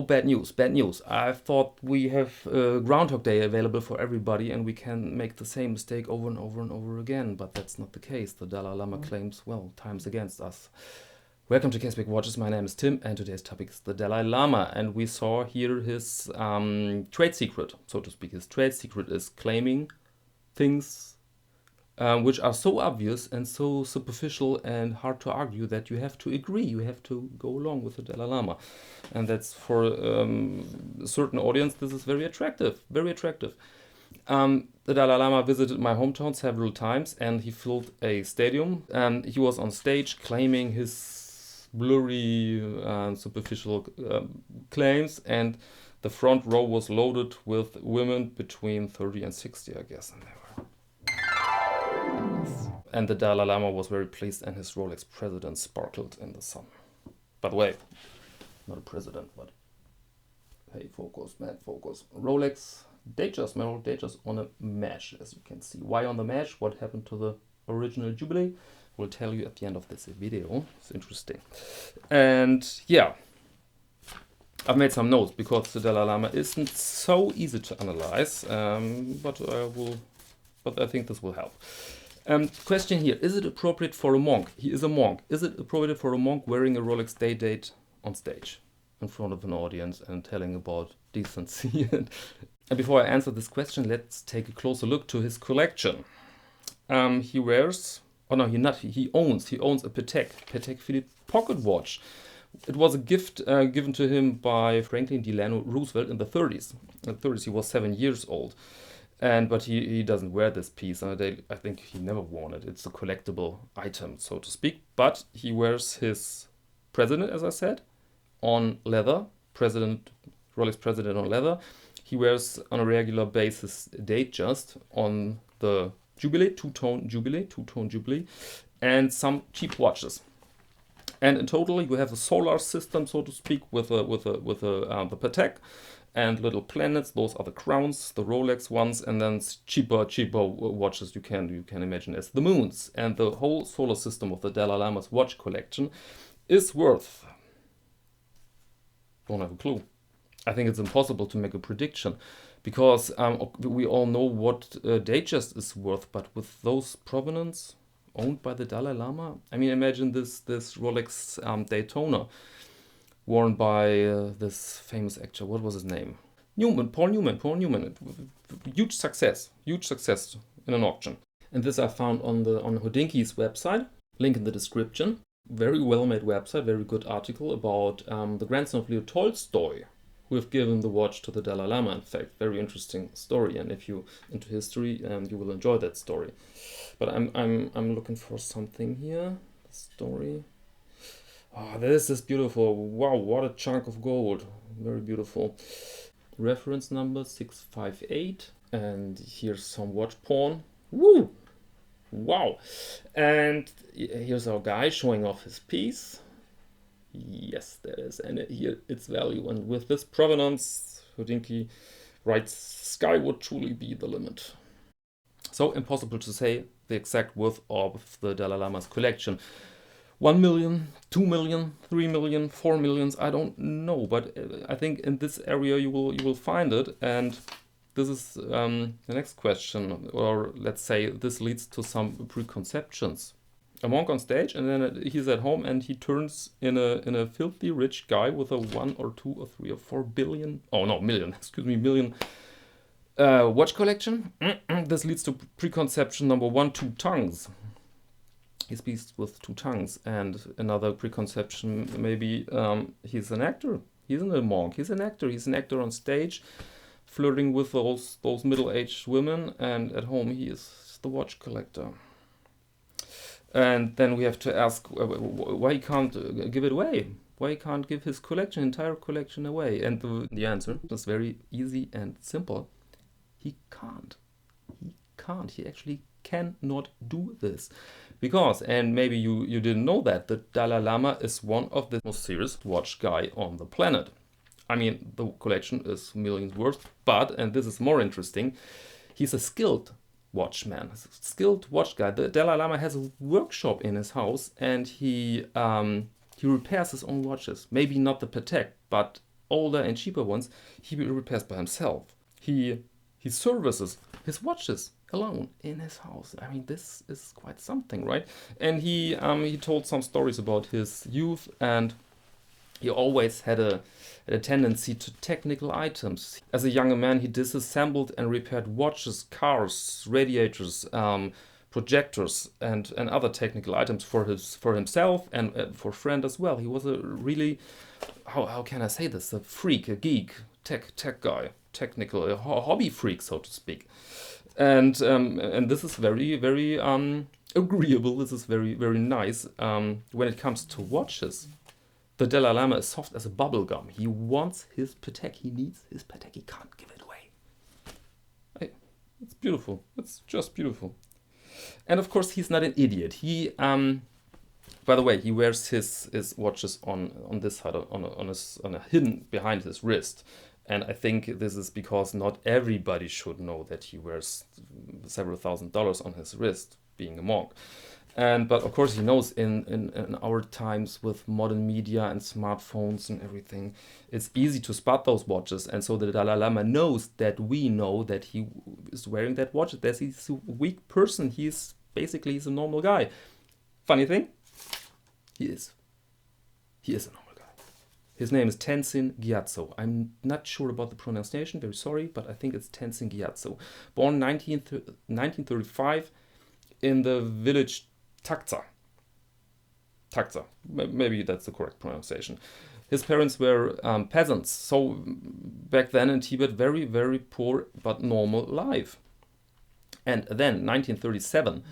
bad news, bad news. I thought we have Groundhog Day available for everybody and we can make the same mistake over and over and over again, but that's not the case. The Dalai Lama claims, well, time's against us. Welcome to Caseback Watches, my name is Tim and today's topic is the Dalai Lama, and we saw here his trade secret, so to speak. His trade secret is claiming things which are so obvious and so superficial and hard to argue that you have to agree, you have to go along with the Dalai Lama. And that's for a certain audience, this is very attractive, very attractive. The Dalai Lama visited my hometown several times and he filled a stadium and he was on stage claiming his blurry and superficial claims, and the front row was loaded with women between 30 and 60, I guess, and they were. And the Dalai Lama was very pleased and his Rolex president sparkled in the sun. By the way, not a president, but hey, focus, man, focus. Rolex Datejust, my Rolex Datejust on a mesh, as you can see. Why on the mesh? What happened to the original Jubilee? We'll tell you at the end of this video. It's interesting. And yeah, I've made some notes because the Dalai Lama isn't so easy to analyze, but I think this will help. Question here, is it appropriate for a monk? He is a monk. Is it appropriate for a monk wearing a Rolex day date on stage in front of an audience and telling about decency? And before I answer this question, let's take a closer look to his collection. He wears, he owns a Patek Philippe pocket watch. It was a gift given to him by Franklin Delano Roosevelt in the 30s. In the 30s, he was 7 years old. But he doesn't wear this piece. I think he never worn it. It's a collectible item, so to speak. But he wears his president, as I said, on leather. Rolex president on leather. He wears on a regular basis Datejust on the Jubilee, two-tone Jubilee, and some cheap watches. And in total, you have a solar system, so to speak, with the Patek. And little planets, those are the crowns, the Rolex ones, and then cheaper watches you can imagine as the moons. And the whole solar system of the Dalai Lama's watch collection is worth, don't have a clue. I think it's impossible to make a prediction because we all know what Datejust is worth, but with those provenance owned by the Dalai Lama, I mean, imagine this Rolex Daytona, worn by this famous actor. What was his name? Paul Newman. Huge success in an auction. And this I found on Hodinke's website. Link in the description. Very well-made website. Very good article about the grandson of Leo Tolstoy, who have given the watch to the Dalai Lama. In fact, very interesting story. And if you're into history, you will enjoy that story. But I'm looking for something here. The story. Oh, this is beautiful. Wow, what a chunk of gold. Very beautiful. Reference number 658. And here's some watch porn. Woo! Wow. And here's our guy showing off his piece. Yes, there is. And here its value. And with this provenance, Hodinke writes, sky would truly be the limit. So impossible to say the exact worth of the Dalai Lama's collection. 1 million, 2 million, 3 million, 4 millions, I don't know, but I think in this area you will find it. And this is the next question, or let's say this leads to some preconceptions. A monk on stage, and then he's at home and he turns in a filthy rich guy with a 1 or 2 or 3 or 4 billion, oh no, million, excuse me, million watch collection. This leads to preconception number 1, 2 tongues. He speaks with 2 tongues. And another preconception, maybe he's an actor. He isn't a monk. He's an actor. He's an actor on stage, flirting with those middle-aged women. And at home, he is the watch collector. And then we have to ask why he can't give it away. Why he can't give his entire collection away. And the answer is very easy and simple. He can't. He actually cannot do this. Because, and maybe you didn't know that, the Dalai Lama is one of the most serious watch guy on the planet. I mean, the collection is millions worth, but, and this is more interesting, he's a skilled watchman, a skilled watch guy. The Dalai Lama has a workshop in his house and he repairs his own watches. Maybe not the Patek, but older and cheaper ones, he repairs by himself. He services his watches alone in his house. I mean, this is quite something, right? And he told some stories about his youth, and he always had a tendency to technical items. As a younger man, he disassembled and repaired watches, cars, radiators, projectors, and other technical items for himself and for a friend as well. He was a really, how can I say this? A freak, a geek, tech guy, technical, a hobby freak, so to speak. And this is very agreeable. This is very nice. When it comes to watches, the Dalai Lama is soft as a bubble gum. He wants his Patek. He needs his Patek. He can't give it away. It's beautiful. It's just beautiful. And of course, he's not an idiot. He, by the way, he wears his watches on this side, on a hidden behind his wrist. And I think this is because not everybody should know that he wears several $1,000s on his wrist, being a monk. But of course he knows in our times with modern media and smartphones and everything, it's easy to spot those watches. And so the Dalai Lama knows that we know that he is wearing that watch, that he's a weak person. He's a normal guy. Funny thing, he is a normal guy. His name is Tenzin Gyatso. I'm not sure about the pronunciation, very sorry, but I think it's Tenzin Gyatso. Born 1935 in the village Takza. Maybe that's the correct pronunciation. His parents were peasants, so back then in Tibet, very poor but normal life. And then 1937,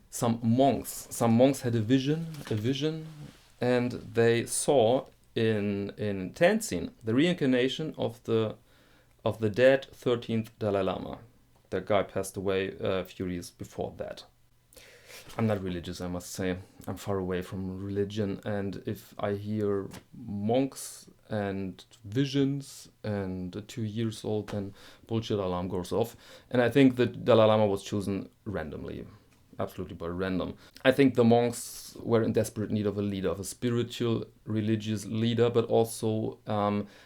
some monks had a vision, and they saw in Tenzin the reincarnation of the dead 13th Dalai Lama. That guy passed away a few years before that. I'm not religious, I must say. I'm far away from religion, and if I hear monks and visions and 2 years old, then bullshit alarm goes off. And I think that Dalai Lama was chosen randomly, absolutely by random. I think the monks were in desperate need of a leader, of a spiritual, religious leader, but also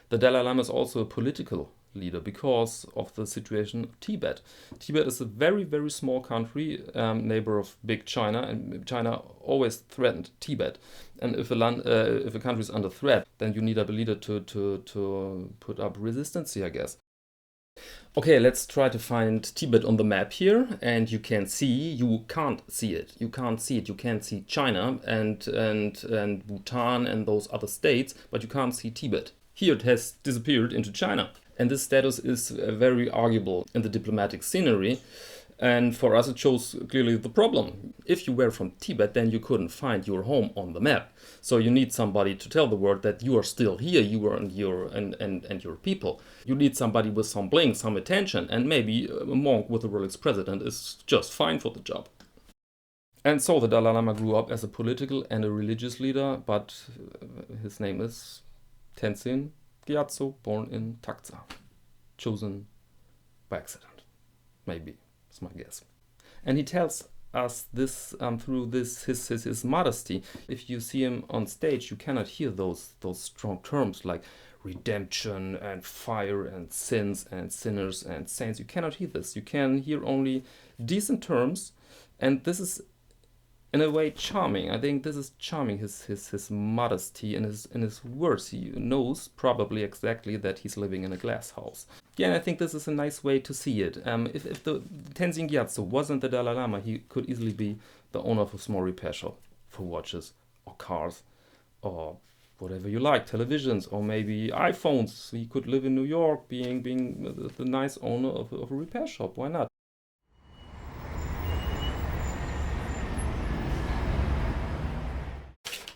the Dalai Lama is also a political leader because of the situation of Tibet. Tibet is a very small country, neighbor of big China, and China always threatened Tibet. And if a country is under threat, then you need a leader to put up resistance, I guess. Okay, let's try to find Tibet on the map here, and you can't see it. You can't see China and Bhutan and those other states, but you can't see Tibet. Here it has disappeared into China. And this status is very arguable in the diplomatic scenery. And for us, it shows clearly the problem. If you were from Tibet, then you couldn't find your home on the map. So you need somebody to tell the world that you are still here, you are and your people. You need somebody with some bling, some attention, and maybe a monk with a Rolex president is just fine for the job. And so the Dalai Lama grew up as a political and a religious leader, but his name is Tenzin Gyatso, born in Takza, chosen by accident, maybe, is my guess. And he tells us this through his modesty. If you see him on stage, you cannot hear those strong terms like redemption and fire and sins and sinners and saints. You cannot hear this. You can hear only decent terms, and this is in a way charming. I think this is charming, his modesty and his words. He knows probably exactly that he's living in a glass house. Yeah, and I think this is a nice way to see it. If the Tenzin Gyatso wasn't the Dalai Lama, he could easily be the owner of a small repair shop for watches or cars or whatever you like, televisions or maybe iPhones. He could live in New York being the nice owner of a repair shop. Why not?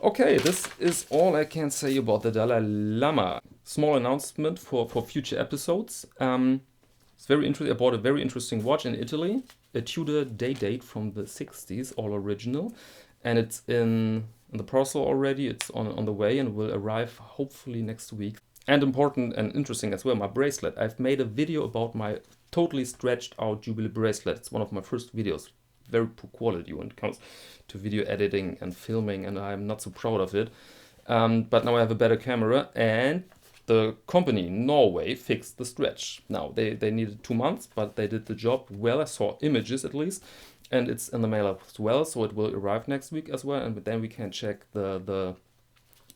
Okay, this is all I can say about the Dalai Lama. Small announcement for future episodes. It's very interesting. I bought a very interesting watch in Italy, a Tudor date from the 60s, all original, and it's in the parcel already. It's on the way and will arrive hopefully next week. And important and interesting as well, my bracelet. I've made a video about my totally stretched out Jubilee bracelet. It's one of my first videos. Very poor quality when it comes to video editing and filming, and I'm not so proud of it. But now I have a better camera, and the company in Norway fixed the stretch. Now, they needed 2 months, but they did the job well. I saw images at least, and it's in the mail as well, so it will arrive next week as well, and then we can check the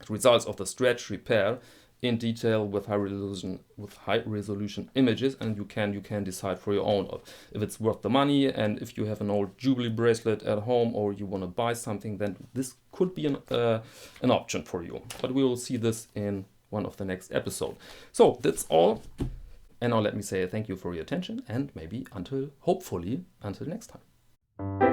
results of the stretch repair in detail with high resolution images, and you can decide for your own if it's worth the money. And if you have an old Jubilee bracelet at home or you want to buy something, then this could be an option for you. But we will see this in one of the next episodes. So that's all, and now let me say thank you for your attention, and maybe hopefully until next time.